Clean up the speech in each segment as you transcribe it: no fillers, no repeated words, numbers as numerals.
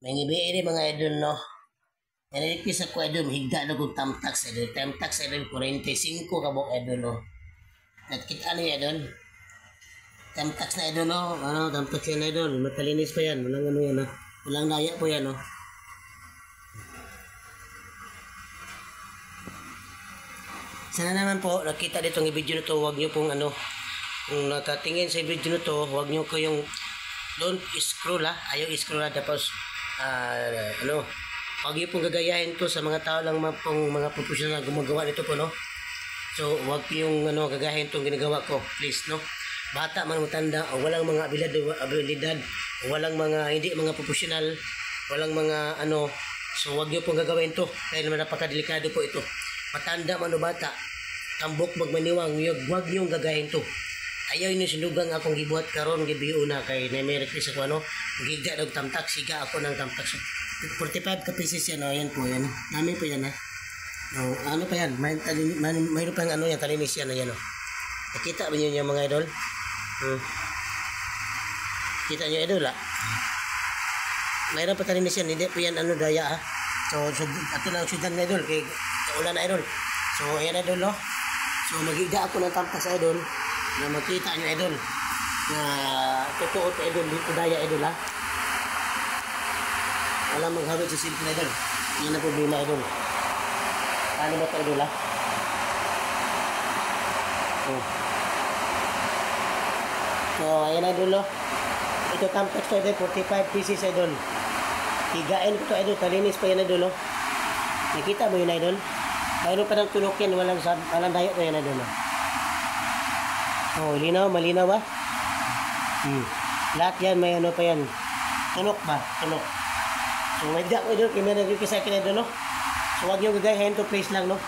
May ngibiin mga idol, no? Nalipis ako idol, higda na kong tamtax idol. Tamtax idol, 45 kabok idol, no? At kita ano yan idol? Tamtax na idol, no? Ano, tamtax yan idol. Matalinis pa yan. Walang ano yan, no? Walang daya po yan, no? Sana naman po, nakita dito ng video na to, huwag nyo pong ano, kung natatingin sa video na to, huwag nyo ko yung don't scroll ha, ayaw scroll ha, tapos ano, huwag nyo pong gagayahin to sa mga tao lang mga professional na gumagawa nito po, no? So, huwag yung ano, gagayahin itong ginagawa ko, please, no? Bata man matanda, o walang mga abilidad, o walang mga, hindi mga professional, walang mga ano, so huwag nyo pong gagawin to, dahil naman napakadelikado po ito. Matanda man o bata, tambok magmaniwang, huwag niyong gagahin to. Ayaw niyo sinugang akong gibuhat karon gibiyo na kay Nemerik sa ko ano, gigda og tamtak siga ako ng tamtak. 45 ka pieces yan, yan po yan. Nami po yan ha. No, ano pa yan? Mayroon pang ano yan, talinis yan yan. Nakita ba niyo yung mga idol? Kita niyo idol ha? Mayroon pa talinis yan, hindi po yan ano daya ha. So ato na sudan na idol kay ulan na idol. So ayan idol no. So magigda ako ng tamtas idol na makita niyo idol na totoo to idol dito daya idol ha. Wala maghawid sa cellphone idol. Yan ang problema idol. Paano ba ito idol ha? So ayan idol no. Ito tamtas to idol 45 pieces idol. Higain ko to idol, kalinis pa yan idol, no? Nakita mo yun idol? Mayroon pa ng tulok yan, walang dayo to yan idol, no? Oh, linaw, malinaw ba? Lahat yan, may ano pa yan. Tulok ba? Tulok. So, may da ko idol, kaya nag-request akin idol, no? So, huwag nyo gagayahin to, please lang, no?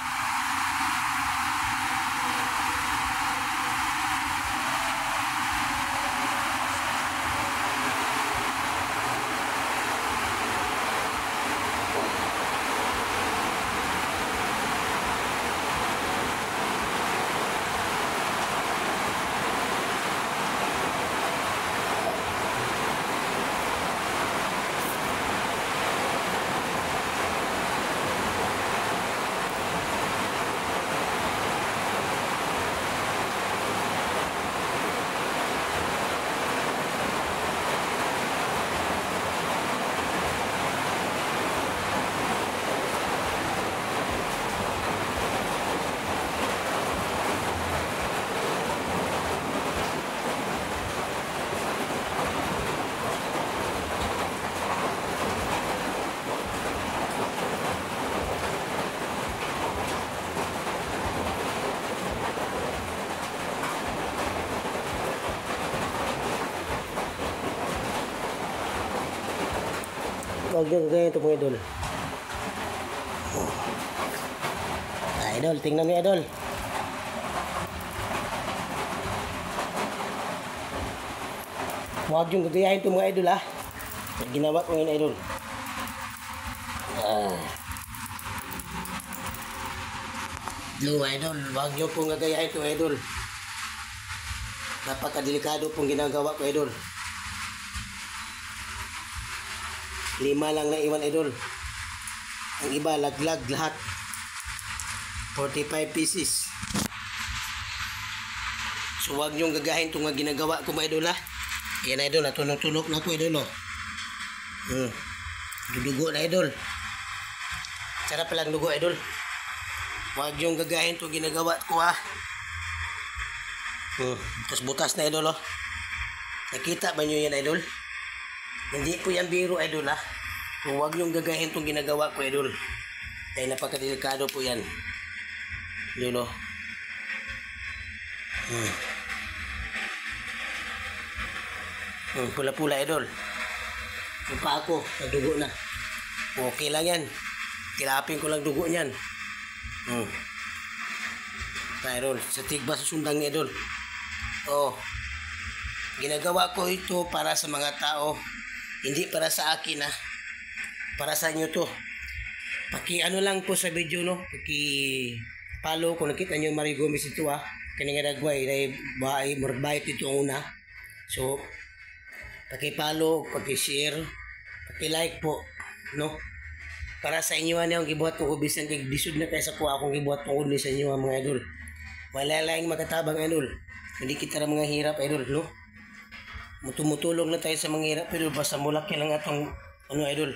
Huwag nyo gagawin ito mga idol. Idol, tingnan niyo idol. Huwag nyo gagayahin ito mga idol ha. Ginawa ko yun idol. Blue idol, huwag nyo pong gagayahin ito idol. Napakadelikado pong ginagawa ko idol. 5 lang na iwan idol. Ang iba laglag lahat. 45 pieces. So wag niyong gagahin itong ginagawa ko mga idol ha. Yan idol, natunog-tunog na ko idol oh. Dudugo na idol. Sarap palang dugo idol. Wag niyong gagahin itong ginagawa ko ha. Butas-butas na idol oh. Nakita ba niyo yan idol? Hindi po yan biro idol ha. Kung huwag niyong gagahin itong ginagawa ko idol. Dahil napakadelikado po yan. Idol o. Pula-pula idol. Yung pa ako, nadugo na. Okay lang yan. Tilapin ko lang dugo niyan. Idol, sa tigba sa sundang ni idol. Ginagawa ko ito para sa mga tao. Hindi para sa akin ha. Para sa inyo to. Ano lang po sa video no. Follow kung nakita nyo Marie Gomez ito ha. Kanina nagway na murbayit ito una. So follow, share, paki-like po, no? Para sa inyo ano ang gibuhat ko bisan kay disud na kay sa kuha akong gibuhat tungod ni sa inyo mga idol. Wala laing makatabang idol. Hindi kita ra mga hirap idol, no? Tumutulong na tayo sa mga hirap idol basta mulaki lang atong ano idol.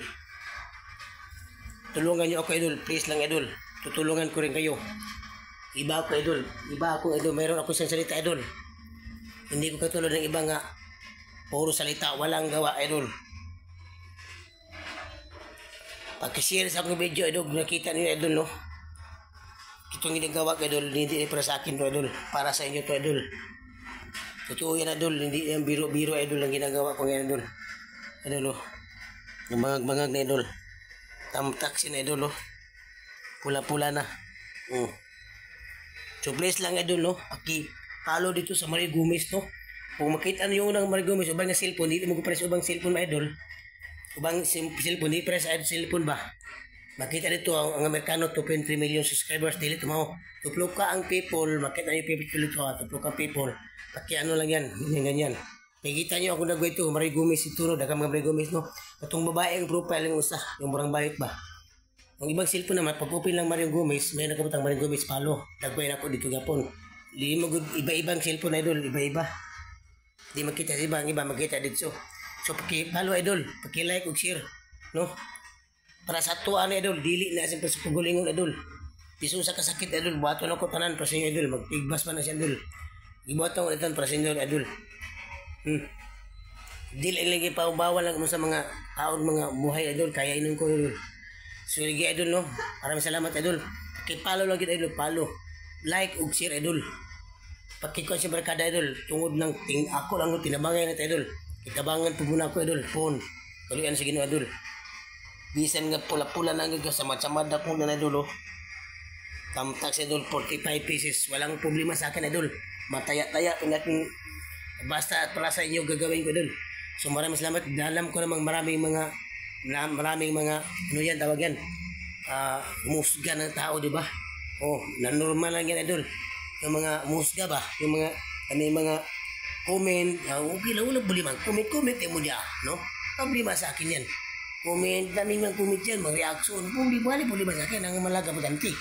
Tulungan niyo ako idol, please lang idol. Tutulungan ko rin kayo. Iba ako idol, mayroon ako isang salita idol. Hindi ko katulad ng iba nga puro salita, walang gawa idol. Pag-share sa akong video idol, nakita niyo idol no. Itong ginagawa idol, hindi para sa akin to idol, para sa inyo to idol. Totoo yan idol, hindi yan biro-biro idol ang ginagawa ko ngayon idol. Idol oh. Yung bangag na idol. Tamtaksi na idol oh. Pula-pula na. So please lang idol no, paki-follow dito sa Marie Gomez no. Kung makita niyo unang Marie Gomez ubang nga cellphone, dili mo ko press ubang cellphone ma idol. Ubang cellphone, di press ad cellphone ba? Makita dito ang Amerikano 2.3 million subscribers dili tumaw. Tuplok ka ang people, makita niyo people dito tuplok ka people. Paki ano lang yan, ganyan. Makita niyo ako nagway ito, Marie Gomez ito no, dagang mga Marie Gomez no. Katong babae ang profile ng usa, yung murang bayot ba? Ang ibang cellphone naman, pag-open lang Marie Gomez, may nakabutang Marie Gomez follow. Dagway na ako dito gapon. Di mo iba-ibang cellphone idol, iba-iba. Di makita sa iba makita dito. So paki-follow idol, paki-like ug share, no? Para sa tuwa ni idol, dili na sa paggulingon idol. Piso sa kasakit idol, buhaton ako tanan para sa inyo idol, magtigbas pa na siya idol. Gibuhaton ko itan para sa inyo idol. Dili lagi pa bawal lang mo sa mga taon mga buhay idol, kaya inon ko idol. So lagi idol no, maraming salamat idol. Paki-follow lagi idol, follow, like ug share idol. Paki-kuha siya barkada idol, tungod ng ako lang tinabangan na idol. Itabangan po muna ako idol, phone. Tuloy sa Ginoo idol. Bisan nga pula-pula na nga sa matsamad ako na idol. Tamtax idol 45 pieces. Walang problema sa akin idol. Mataya-taya ang aking basta para sa inyo gagawin ko idol. So maraming salamat. Alam ko namang maraming mga ano yan tawag yan. Musga ng tao, di ba? Oh, na normal lang yan idol. Yung mga musga ba? Yung mga comment, okay lang, wala problema. Comment mo diya, no? Problema sa akin yan. Comment, daming mga comment yan, mga reaction. Problema sa akin, ang malaga maganti.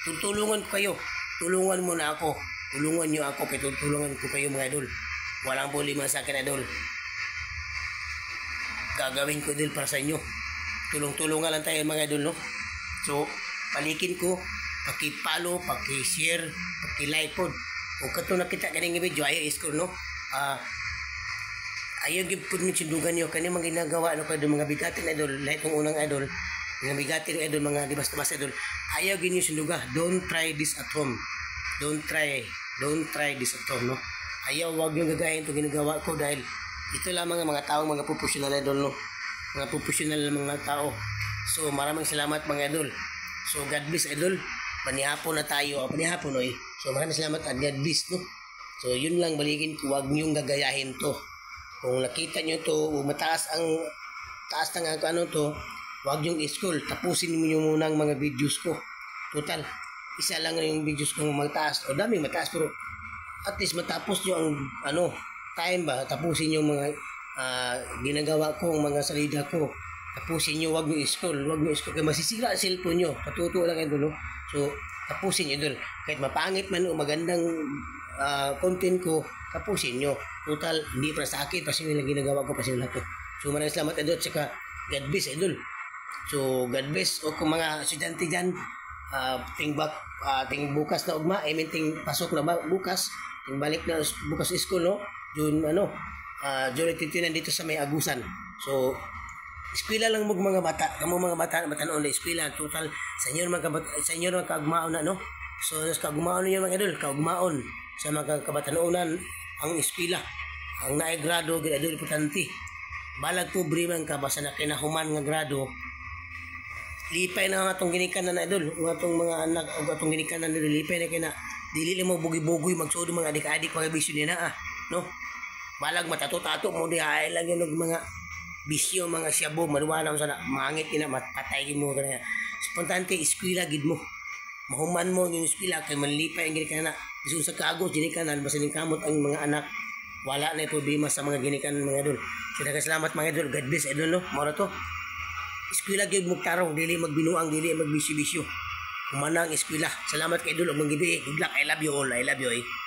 Tutulungan ko kayo. Tulungan mo na ako. Tulungan nyo ako, kaya tutulungan ko kayo mga idol. Walang problema sa akin, idol. Gagawin ko idol para sa inyo. Tulong-tulungan lang tayo mga idol, no? So, palikin ko, paki-follow, paki-share, paki-like po. Kung kato nakita kaning video, ayaw i-score, no? Ayaw gipod mo sindugan nyo kani mga ginagawa ano kayo mga bigatin idol lahat ng unang idol mga bigatin idol mga di basta idol ayaw ginyo sinduga. Don't try this at home, don't try this at home, no? Ayaw, wag yung gagahin itong ginagawa ko dahil ito lamang mga tao mga professional idol, no? Mga professional mga tao. So maraming salamat mga idol. So God bless idol. Panihapon na tayo, panihapon oy. So maraming salamat at God bless, no? So yun lang, balikin ko, huwag niyong gagayahin to. Kung nakita niyo to, mataas ng ano to, huwag niyong i-scroll. Tapusin niyo muna ang mga videos ko. Total, isa lang yung videos ko mataas. O dami mataas, pero at least matapos niyo ang ano, time ba? Tapusin niyo mga ginagawa ko, mga salida ko. Tapusin niyo, huwag niyo i-scroll. Huwag niyo i-scroll. Kaya masisira ang cellphone niyo. Patuto lang ito, no? So, tapusin niyo doon. Kahit mapangit man o magandang content ko, tapusin nyo. Total, hindi para sa akin, kasi yung ginagawa ko, kasi lahat ko. So maraming salamat idol, saka God bless idol. So God bless, o kung mga estudyante dyan, ting bukas na ugma, ting pasok na bukas, ting balik na bukas school, no? June, June 29 dito sa may Agusan. So, eskwela lang mo mga bata, kamo mga bata noon na eskwela, total, sa inyo naman kaugmaon na, no? So, kaugmaon niyo mga idol, kaugmaon sa mga kabatanoonan ang eskwela, ang naigrado, grado importante. Balag pobre man ka, basta na kinahuman nga grado, lipay na nga itong ginikanan na idol, nga itong mga anak, o itong ginikanan na lipay na kina, dili mo bugi-bugoy, magsudo mga adik-adik, mga bisyo nila, no? Balag matato-tato mo, di ay lang yun mga bisyo, mga siyabo, maluwanang sana, mangit kina, matpatay mo, kanya. Spontante, eskwela, gid mo. Mahuman mo yung eskwela, kay manlipay ang ginikanan na, iso sa kagos, ginikanan, basta ning kamot ang mga anak, wala na problema sa mga ginikanan mga idol. So, salamat mga idol, God bless idol, no? Mara to. eskwela gyud mugtarong, dili magbinuang, dili magbisyo-bisyo. Humanang eskwela. Salamat kay Idol og mga gabi. Good luck. I love you all. I love you.